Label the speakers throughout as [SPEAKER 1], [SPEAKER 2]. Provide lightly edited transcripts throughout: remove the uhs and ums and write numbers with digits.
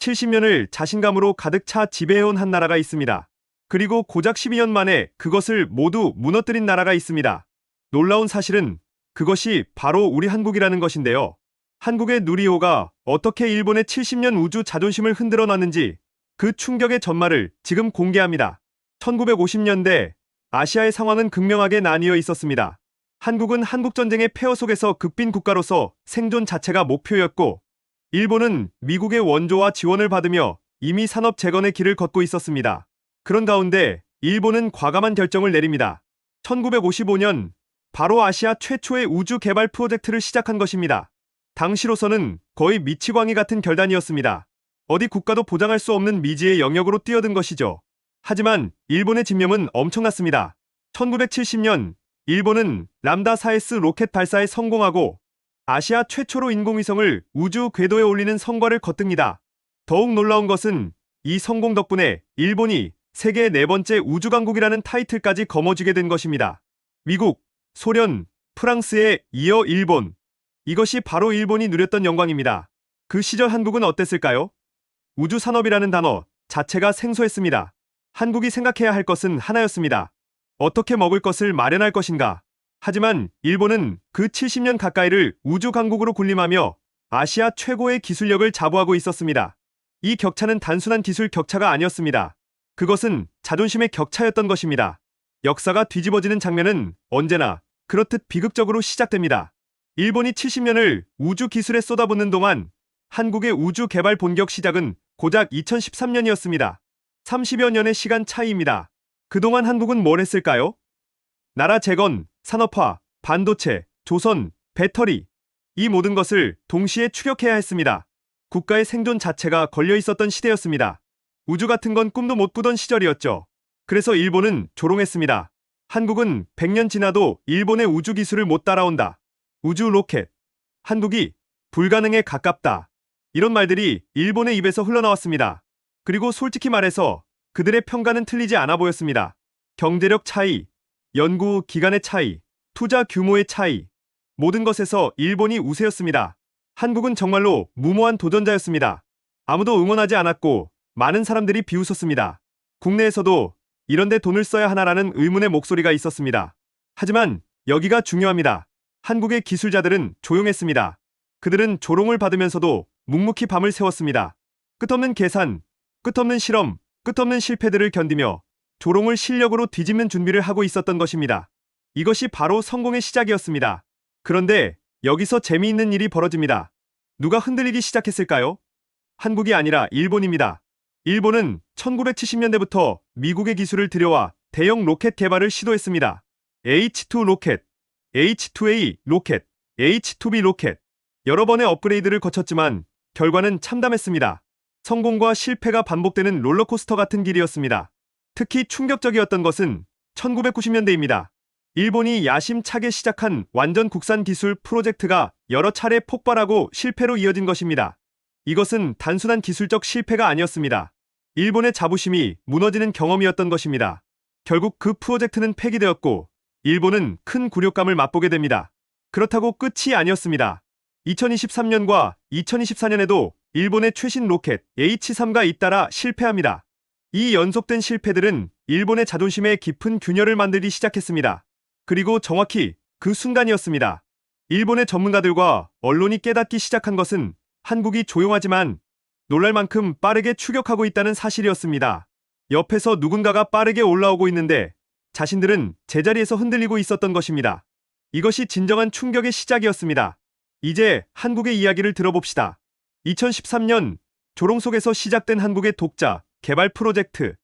[SPEAKER 1] 70년을 자신감으로 가득 차 지배해온 한 나라가 있습니다. 그리고 고작 12년 만에 그것을 모두 무너뜨린 나라가 있습니다. 놀라운 사실은 그것이 바로 우리 한국이라는 것인데요. 한국의 누리호가 어떻게 일본의 70년 우주 자존심을 흔들어 놨는지 그 충격의 전말을 지금 공개합니다. 1950년대 아시아의 상황은 극명하게 나뉘어 있었습니다. 한국은 한국전쟁의 폐허 속에서 극빈 국가로서 생존 자체가 목표였고, 일본은 미국의 원조와 지원을 받으며 이미 산업 재건의 길을 걷고 있었습니다. 그런 가운데 일본은 과감한 결정을 내립니다. 1955년 바로 아시아 최초의 우주 개발 프로젝트를 시작한 것입니다. 당시로서는 거의 미치광이 같은 결단이었습니다. 어디 국가도 보장할 수 없는 미지의 영역으로 뛰어든 것이죠. 하지만 일본의 집념은 엄청났습니다. 1970년 일본은 람다 4S 로켓 발사에 성공하고 아시아 최초로 인공위성을 우주 궤도에 올리는 성과를 거둡니다. 더욱 놀라운 것은 이 성공 덕분에 일본이 세계의 네 번째 우주강국이라는 타이틀까지 거머쥐게 된 것입니다. 미국, 소련, 프랑스에 이어 일본. 이것이 바로 일본이 누렸던 영광입니다. 그 시절 한국은 어땠을까요? 우주산업이라는 단어 자체가 생소했습니다. 한국이 생각해야 할 것은 하나였습니다. 어떻게 먹을 것을 마련할 것인가. 하지만 일본은 그 70년 가까이를 우주강국으로 군림하며 아시아 최고의 기술력을 자부하고 있었습니다. 이 격차는 단순한 기술 격차가 아니었습니다. 그것은 자존심의 격차였던 것입니다. 역사가 뒤집어지는 장면은 언제나 그렇듯 비극적으로 시작됩니다. 일본이 70년을 우주 기술에 쏟아붓는 동안 한국의 우주 개발 본격 시작은 고작 2013년이었습니다. 30여 년의 시간 차이입니다. 그동안 한국은 뭘 했을까요? 나라 재건, 산업화, 반도체, 조선, 배터리. 이 모든 것을 동시에 추격해야 했습니다. 국가의 생존 자체가 걸려 있었던 시대였습니다. 우주 같은 건 꿈도 못 꾸던 시절이었죠. 그래서 일본은 조롱했습니다. 한국은 100년 지나도 일본의 우주 기술을 못 따라온다. 우주 로켓. 한국이 불가능에 가깝다. 이런 말들이 일본의 입에서 흘러나왔습니다. 그리고 솔직히 말해서 그들의 평가는 틀리지 않아 보였습니다. 경제력 차이, 연구 기간의 차이, 투자 규모의 차이. 모든 것에서 일본이 우세였습니다. 한국은 정말로 무모한 도전자였습니다. 아무도 응원하지 않았고 많은 사람들이 비웃었습니다. 국내에서도 이런데 돈을 써야 하나라는 의문의 목소리가 있었습니다. 하지만 여기가 중요합니다. 한국의 기술자들은 조용했습니다. 그들은 조롱을 받으면서도 묵묵히 밤을 새웠습니다. 끝없는 계산, 끝없는 실험, 끝없는 실패들을 견디며 조롱을 실력으로 뒤집는 준비를 하고 있었던 것입니다. 이것이 바로 성공의 시작이었습니다. 그런데 여기서 재미있는 일이 벌어집니다. 누가 흔들리기 시작했을까요? 한국이 아니라 일본입니다. 일본은 1970년대부터 미국의 기술을 들여와 대형 로켓 개발을 시도했습니다. H2 로켓, H2A 로켓, H2B 로켓. 여러 번의 업그레이드를 거쳤지만 결과는 참담했습니다. 성공과 실패가 반복되는 롤러코스터 같은 길이었습니다. 특히 충격적이었던 것은 1990년대입니다. 일본이 야심차게 시작한 완전 국산 기술 프로젝트가 여러 차례 폭발하고 실패로 이어진 것입니다. 이것은 단순한 기술적 실패가 아니었습니다. 일본의 자부심이 무너지는 경험이었던 것입니다. 결국 그 프로젝트는 폐기되었고 일본은 큰 굴욕감을 맛보게 됩니다. 그렇다고 끝이 아니었습니다. 2023년과 2024년에도 일본의 최신 로켓 H3가 잇따라 실패합니다. 이 연속된 실패들은 일본의 자존심에 깊은 균열을 만들기 시작했습니다. 그리고 정확히 그 순간이었습니다. 일본의 전문가들과 언론이 깨닫기 시작한 것은 한국이 조용하지만 놀랄 만큼 빠르게 추격하고 있다는 사실이었습니다. 옆에서 누군가가 빠르게 올라오고 있는데 자신들은 제자리에서 흔들리고 있었던 것입니다. 이것이 진정한 충격의 시작이었습니다. 이제 한국의 이야기를 들어봅시다. 2013년 조롱 속에서 시작된 한국의 독자 개발 프로젝트,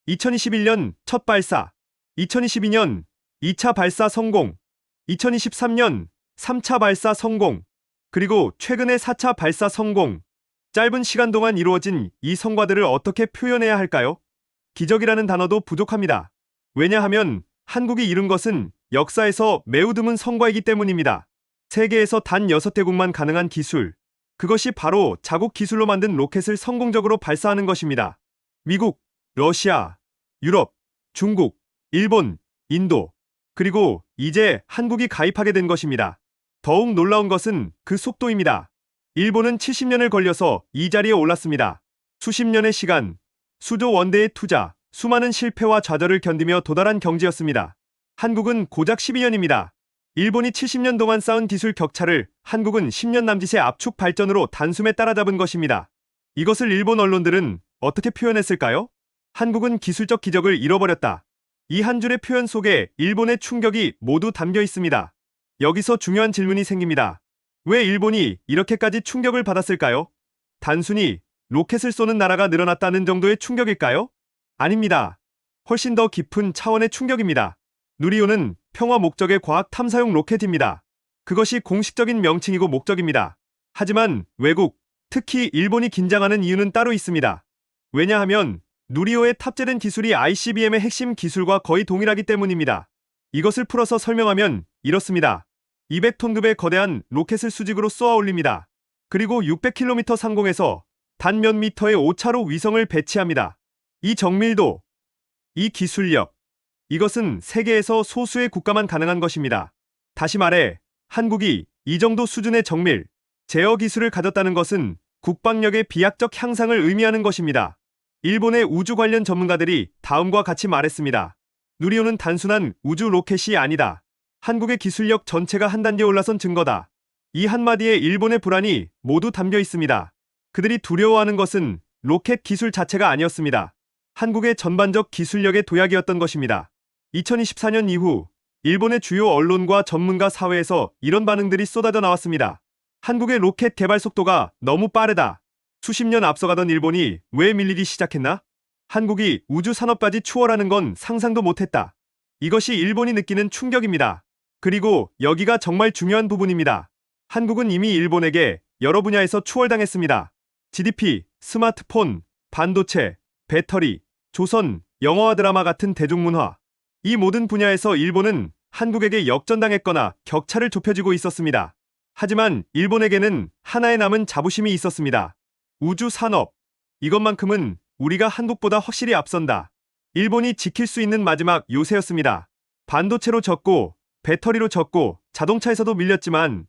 [SPEAKER 1] 2021년 첫 발사, 2022년 2차 발사 성공, 2023년 3차 발사 성공, 그리고 최근의 4차 발사 성공. 짧은 시간 동안 이루어진 이 성과들을 어떻게 표현해야 할까요? 기적이라는 단어도 부족합니다. 왜냐하면 한국이 이룬 것은 역사에서 매우 드문 성과이기 때문입니다. 세계에서 단 6개국만 가능한 기술. 그것이 바로 자국 기술로 만든 로켓을 성공적으로 발사하는 것입니다. 미국, 러시아, 유럽, 중국, 일본, 인도, 그리고 이제 한국이 가입하게 된 것입니다. 더욱 놀라운 것은 그 속도입니다. 일본은 70년을 걸려서 이 자리에 올랐습니다. 수십 년의 시간, 수조 원대의 투자, 수많은 실패와 좌절을 견디며 도달한 경지였습니다. 한국은 고작 12년입니다. 일본이 70년 동안 쌓은 기술 격차를 한국은 10년 남짓의 압축 발전으로 단숨에 따라잡은 것입니다. 이것을 일본 언론들은 어떻게 표현했을까요? 한국은 기술적 기적을 잃어버렸다. 이 한 줄의 표현 속에 일본의 충격이 모두 담겨 있습니다. 여기서 중요한 질문이 생깁니다. 왜 일본이 이렇게까지 충격을 받았을까요? 단순히 로켓을 쏘는 나라가 늘어났다는 정도의 충격일까요? 아닙니다. 훨씬 더 깊은 차원의 충격입니다. 누리호는 평화 목적의 과학 탐사용 로켓입니다. 그것이 공식적인 명칭이고 목적입니다. 하지만 외국, 특히 일본이 긴장하는 이유는 따로 있습니다. 왜냐하면 누리호에 탑재된 기술이 ICBM의 핵심 기술과 거의 동일하기 때문입니다. 이것을 풀어서 설명하면 이렇습니다. 200톤급의 거대한 로켓을 수직으로 쏘아 올립니다. 그리고 600km 상공에서 단 몇 미터의 오차로 위성을 배치합니다. 이 정밀도, 이 기술력, 이것은 세계에서 소수의 국가만 가능한 것입니다. 다시 말해, 한국이 이 정도 수준의 정밀, 제어 기술을 가졌다는 것은 국방력의 비약적 향상을 의미하는 것입니다. 일본의 우주 관련 전문가들이 다음과 같이 말했습니다. 누리호는 단순한 우주 로켓이 아니다. 한국의 기술력 전체가 한 단계 올라선 증거다. 이 한마디에 일본의 불안이 모두 담겨 있습니다. 그들이 두려워하는 것은 로켓 기술 자체가 아니었습니다. 한국의 전반적 기술력의 도약이었던 것입니다. 2024년 이후 일본의 주요 언론과 전문가 사회에서 이런 반응들이 쏟아져 나왔습니다. 한국의 로켓 개발 속도가 너무 빠르다. 수십 년 앞서가던 일본이 왜 밀리기 시작했나? 한국이 우주 산업까지 추월하는 건 상상도 못했다. 이것이 일본이 느끼는 충격입니다. 그리고 여기가 정말 중요한 부분입니다. 한국은 이미 일본에게 여러 분야에서 추월당했습니다. GDP, 스마트폰, 반도체, 배터리, 조선, 영화와 드라마 같은 대중문화. 이 모든 분야에서 일본은 한국에게 역전당했거나 격차를 좁혀지고 있었습니다. 하지만 일본에게는 하나의 남은 자부심이 있었습니다. 우주 산업. 이것만큼은 우리가 한국보다 확실히 앞선다. 일본이 지킬 수 있는 마지막 요새였습니다. 반도체로 졌고, 배터리로 졌고, 자동차에서도 밀렸지만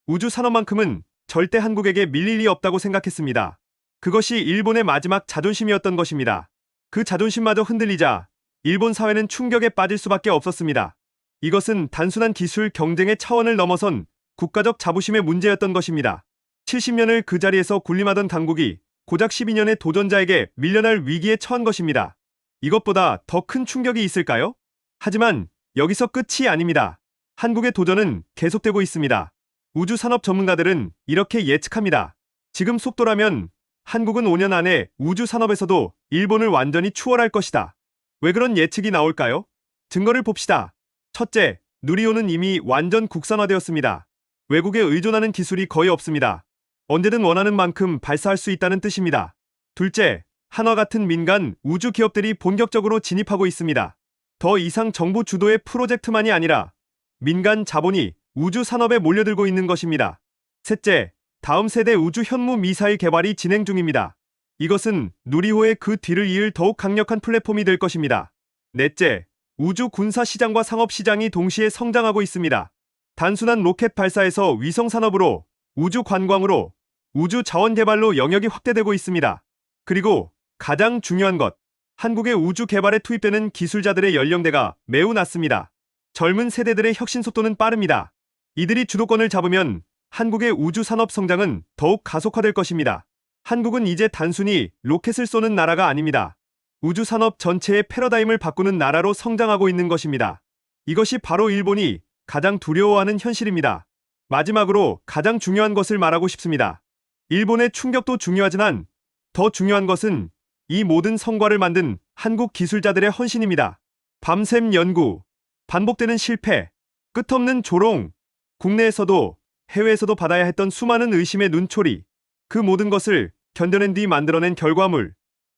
[SPEAKER 1] 우주 산업만큼은 절대 한국에게 밀릴 리 없다고 생각했습니다. 그것이 일본의 마지막 자존심이었던 것입니다. 그 자존심마저 흔들리자 일본 사회는 충격에 빠질 수밖에 없었습니다. 이것은 단순한 기술 경쟁의 차원을 넘어선 국가적 자부심의 문제였던 것입니다. 70년을 그 자리에서 군림하던 강국이 고작 12년의 도전자에게 밀려날 위기에 처한 것입니다. 이것보다 더 큰 충격이 있을까요? 하지만 여기서 끝이 아닙니다. 한국의 도전은 계속되고 있습니다. 우주산업 전문가들은 이렇게 예측합니다. 지금 속도라면 한국은 5년 안에 우주산업에서도 일본을 완전히 추월할 것이다. 왜 그런 예측이 나올까요? 증거를 봅시다. 첫째, 누리호는 이미 완전 국산화되었습니다. 외국에 의존하는 기술이 거의 없습니다. 언제든 원하는 만큼 발사할 수 있다는 뜻입니다. 둘째, 한화 같은 민간 우주 기업들이 본격적으로 진입하고 있습니다. 더 이상 정부 주도의 프로젝트만이 아니라 민간 자본이 우주 산업에 몰려들고 있는 것입니다. 셋째, 다음 세대 우주 현무 미사일 개발이 진행 중입니다. 이것은 누리호의 그 뒤를 이을 더욱 강력한 플랫폼이 될 것입니다. 넷째, 우주 군사 시장과 상업 시장이 동시에 성장하고 있습니다. 단순한 로켓 발사에서 위성 산업으로, 우주 관광으로, 우주 자원 개발로 영역이 확대되고 있습니다. 그리고 가장 중요한 것, 한국의 우주 개발에 투입되는 기술자들의 연령대가 매우 낮습니다. 젊은 세대들의 혁신 속도는 빠릅니다. 이들이 주도권을 잡으면 한국의 우주 산업 성장은 더욱 가속화될 것입니다. 한국은 이제 단순히 로켓을 쏘는 나라가 아닙니다. 우주 산업 전체의 패러다임을 바꾸는 나라로 성장하고 있는 것입니다. 이것이 바로 일본이 가장 두려워하는 현실입니다. 마지막으로 가장 중요한 것을 말하고 싶습니다. 일본의 충격도 중요하지만 더 중요한 것은 이 모든 성과를 만든 한국 기술자들의 헌신입니다. 밤샘 연구, 반복되는 실패, 끝없는 조롱, 국내에서도 해외에서도 받아야 했던 수많은 의심의 눈초리, 그 모든 것을 견뎌낸 뒤 만들어낸 결과물,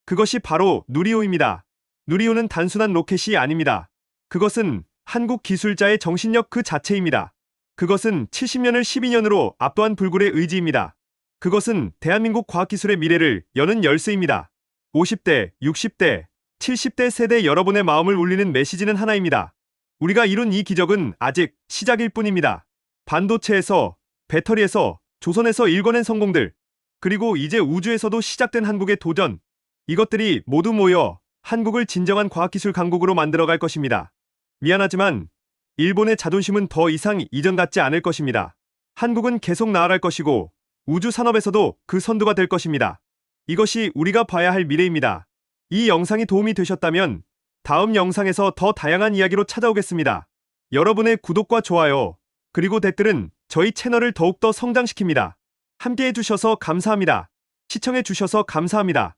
[SPEAKER 1] 그것이 바로 누리호입니다. 누리호는 단순한 로켓이 아닙니다. 그것은 한국 기술자의 정신력 그 자체입니다. 그것은 70년을 12년으로 압도한 불굴의 의지입니다. 그것은 대한민국 과학기술의 미래를 여는 열쇠입니다. 50대, 60대, 70대 세대 여러분의 마음을 울리는 메시지는 하나입니다. 우리가 이룬 이 기적은 아직 시작일 뿐입니다. 반도체에서, 배터리에서, 조선에서 일궈낸 성공들, 그리고 이제 우주에서도 시작된 한국의 도전, 이것들이 모두 모여 한국을 진정한 과학기술 강국으로 만들어갈 것입니다. 미안하지만 일본의 자존심은 더 이상 이전 같지 않을 것입니다. 한국은 계속 나아갈 것이고 우주 산업에서도 그 선두가 될 것입니다. 이것이 우리가 봐야 할 미래입니다. 이 영상이 도움이 되셨다면 다음 영상에서 더 다양한 이야기로 찾아오겠습니다. 여러분의 구독과 좋아요, 그리고 댓글은 저희 채널을 더욱더 성장시킵니다. 함께 해주셔서 감사합니다. 시청해주셔서 감사합니다.